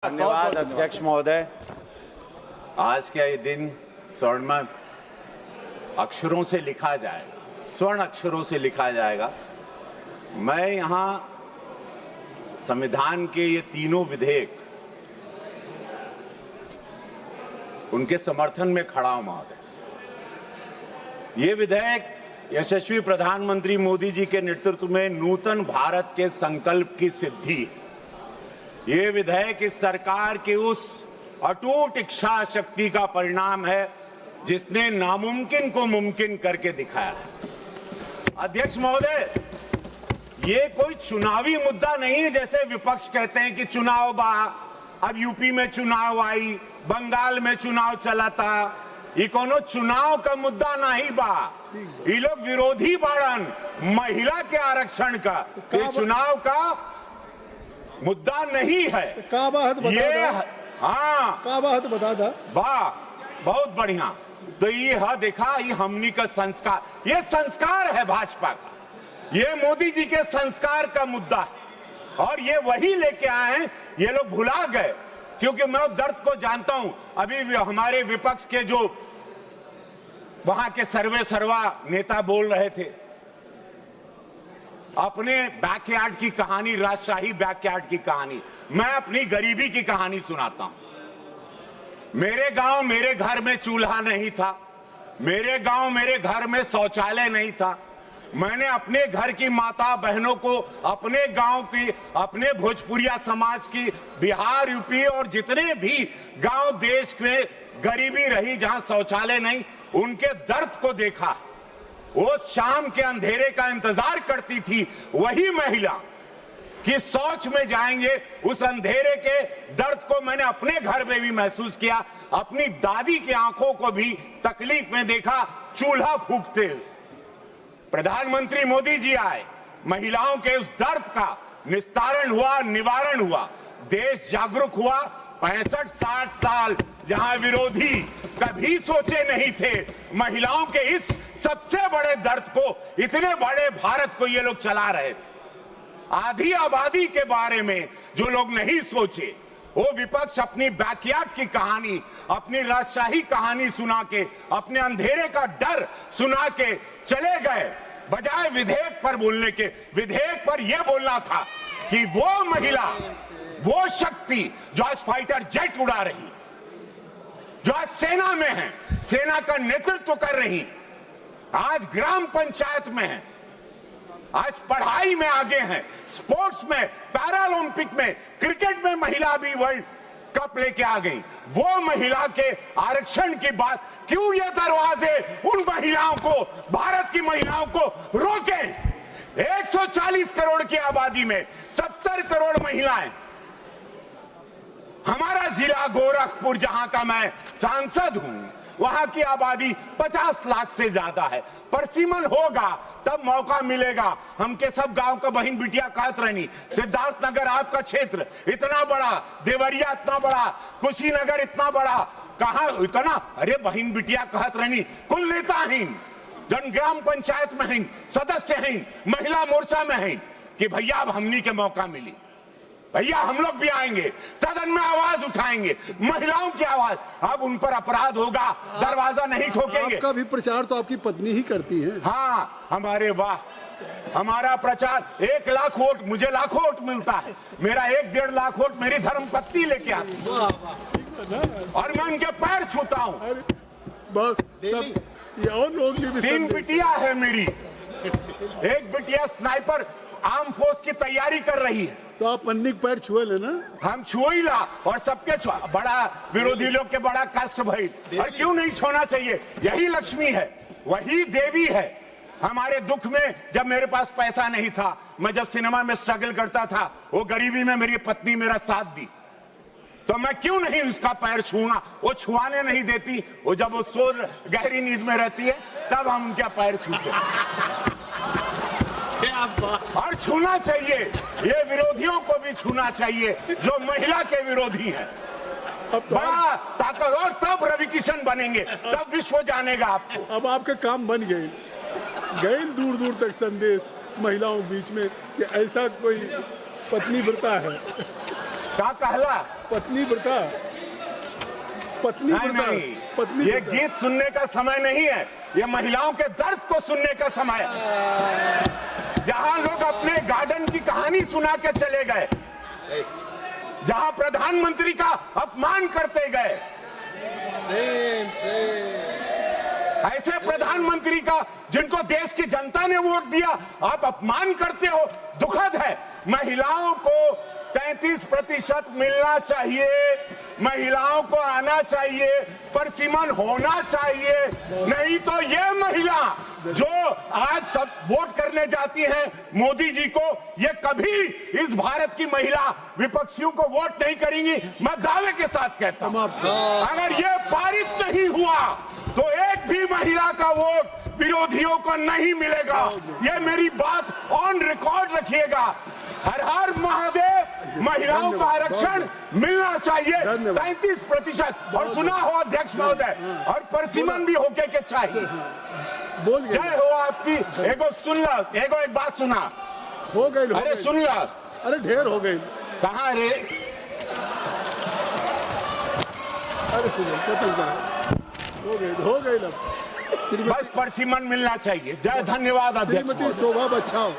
धन्यवाद अध्यक्ष महोदय। आज का ये दिन स्वर्ण अक्षरों से लिखा जाएगा, स्वर्ण अक्षरों से लिखा जाएगा। मैं यहाँ संविधान के ये तीनों विधेयक उनके समर्थन में खड़ा हूं महोदय। ये विधेयक यशस्वी प्रधानमंत्री मोदी जी के नेतृत्व में नूतन भारत के संकल्प की सिद्धि है। ये विधेयक इस सरकार की उस अटूट इच्छा शक्ति का परिणाम है जिसने नामुमकिन को मुमकिन करके दिखाया है। अध्यक्ष महोदय, ये कोई चुनावी मुद्दा नहीं है जैसे विपक्ष कहते हैं कि चुनाव बा, अब यूपी में चुनाव आई, बंगाल में चुनाव चला था। ये कोनो चुनाव का मुद्दा नहीं बा, ये लोग विरोधी बाड़न महिला के आरक्षण का। ये चुनाव का मुद्दा नहीं है। ये हाँ बता था वाह, बहुत बढ़िया। तो ये देखा, ये हमनी का संस्कार, ये संस्कार है भाजपा का, ये मोदी जी के संस्कार का मुद्दा है। और ये वही लेके आए हैं, ये लोग भुला गए क्योंकि मैं दर्द को जानता हूं। अभी हमारे विपक्ष के जो वहां के सर्वे सर्वा नेता बोल रहे थे अपने बैकयार्ड की कहानी, राजशाही बैकयार्ड की कहानी। मैं अपनी गरीबी की कहानी सुनाता हूं। मेरे गांव मेरे घर में चूल्हा नहीं था, मेरे गांव मेरे घर में शौचालय नहीं था। मैंने अपने घर की माता बहनों को, अपने गांव की, अपने भोजपुरिया समाज की, बिहार यूपी और जितने भी गांव देश में गरीबी रही जहां शौचालय नहीं, उनके दर्द को देखा। वो शाम के अंधेरे का इंतजार करती थी वही महिला कि शौच में जाएंगे। उस अंधेरे के दर्द को मैंने अपने घर में भी महसूस किया, अपनी दादी की आंखों को भी तकलीफ में देखा चूल्हा फूंकते हुए। प्रधानमंत्री मोदी जी आए, महिलाओं के उस दर्द का निस्तारण हुआ, निवारण हुआ, देश जागरूक हुआ। 65-60 साल जहां विरोधी कभी सोचे नहीं थे महिलाओं के इस सबसे बड़े दर्द को, इतने बड़े भारत को ये लोग चला रहे थे। आधी आबादी के बारे में जो लोग नहीं सोचे, वो विपक्ष अपनी बैकयार्ड की कहानी, अपनी राजशाही कहानी सुना के, अपने अंधेरे का डर सुना के चले गए। बजाय विधेयक पर बोलने के, विधेयक पर यह बोलना था कि वो महिला, वो शक्ति जो आज फाइटर जेट उड़ा रही, जो आज सेना में है, सेना का नेतृत्व कर रही, आज ग्राम पंचायत में है, आज पढ़ाई में आगे हैं, स्पोर्ट्स में, पैरालंपिक में, क्रिकेट में महिला भी वर्ल्ड कप लेके आ गई। वो महिला के आरक्षण की बात, क्यों ये दरवाजे उन महिलाओं को, भारत की महिलाओं को रोके? 140 करोड़ की आबादी में 70 करोड़ महिलाएं। हमारा जिला गोरखपुर जहां का मैं सांसद हूं, वहां की आबादी 50 लाख से ज्यादा है। परसिमन होगा तब मौका मिलेगा। हम के सब गांव का बहन बिटिया कहत रहनी, सिद्धार्थनगर आपका क्षेत्र इतना बड़ा, देवरिया इतना बड़ा, कुशीनगर इतना बड़ा, कहा इतना, अरे बहन बिटिया कहत रहनी, कुल नेता हैं, जन ग्राम पंचायत में हैं, सदस्य हैं, महिला मोर्चा में हैं कि भैया अब हमनी के मौका मिली, भैया हम लोग भी आएंगे, सदन में आवाज उठाएंगे, महिलाओं की आवाज। अब उन पर अपराध होगा, दरवाजा नहीं ठोकेंगे। आपका भी प्रचार तो आपकी पत्नी ही करती है। हाँ, हमारे वाह, हमारा प्रचार 1 लाख वोट, मुझे लाखों वोट मिलता है, मेरा 1-1.5 लाख वोट मेरी धर्मपत्नी लेके आती है और मैं उनके पैर छूता हूँ। 3 बिटिया है मेरी, एक बिटिया स्नाइपर आर्म फोर्स की तैयारी कर रही है। तो आप पन्नी पैर छुए लेना। हम छुई ला और सबके बड़ा विरोधी लोग के बड़ा कष्ट भाई, और क्यों नहीं छूना चाहिए? यही लक्ष्मी है, वही देवी है। हमारे दुख में जब मेरे पास पैसा नहीं था, मैं जब सिनेमा में स्ट्रगल करता था, वो गरीबी में मेरी पत्नी मेरा साथ दी, तो मैं क्यों नहीं उसका पैर छूना? वो छुआने नहीं देती, वो जब वो सो गहरी नींद में रहती है तब हम उनका पैर छूते और छूना चाहिए। ये विरोधियों को भी छूना चाहिए जो महिला के विरोधी हैं। बड़ा ताकत, और तब रवि किशन बनेंगे, तब विश्व जानेगा आपको। अब आपके काम बन गए दूर दूर तक संदेश महिलाओं के बीच में कि ऐसा कोई पत्नी व्रता है। का कहला? पत्नी व्रता, पत्नी नहीं व्रता, नहीं, पत्नी ये व्रता। गीत सुनने का समय नहीं है, ये महिलाओं के दर्द को सुनने का समय है। जहां लोग अपने गार्डन की कहानी सुना के चले गए, जहां प्रधानमंत्री का अपमान करते गए, ऐसे प्रधानमंत्री का जिनको देश की जनता ने वोट दिया आप अपमान करते हो, दुखद है। महिलाओं को 33% मिलना चाहिए, महिलाओं को आना चाहिए, परसीमन होना चाहिए, नहीं तो ये महिला जो आज सब वोट करने जाती हैं मोदी जी को, ये कभी इस भारत की महिला विपक्षियों को वोट नहीं करेंगी। मैं दावे के साथ कहता हूं, अगर ये पारित नहीं हुआ तो एक भी महिला का वोट विरोधियों को नहीं मिलेगा। ये मेरी बात ऑन रिकॉर्ड रखिएगा। हर हर महादेव, महिलाओं को आरक्षण मिलना चाहिए 33%। और सुना हो अध्यक्ष महोदय, और परसीमन भी होके के चाहिए। बोल गए, जय हो आपकी। एगो सुन ला, एगो एक बात सुना, हो गए, अरे सुन ला, अरे ढेर हो गई। कहाँ रे? अरे हो गई ना। बस परसीमन मिलना चाहिए। जय, धन्यवाद अध्यक्ष श्रीमती महोदय। शोभा बच्चाओ।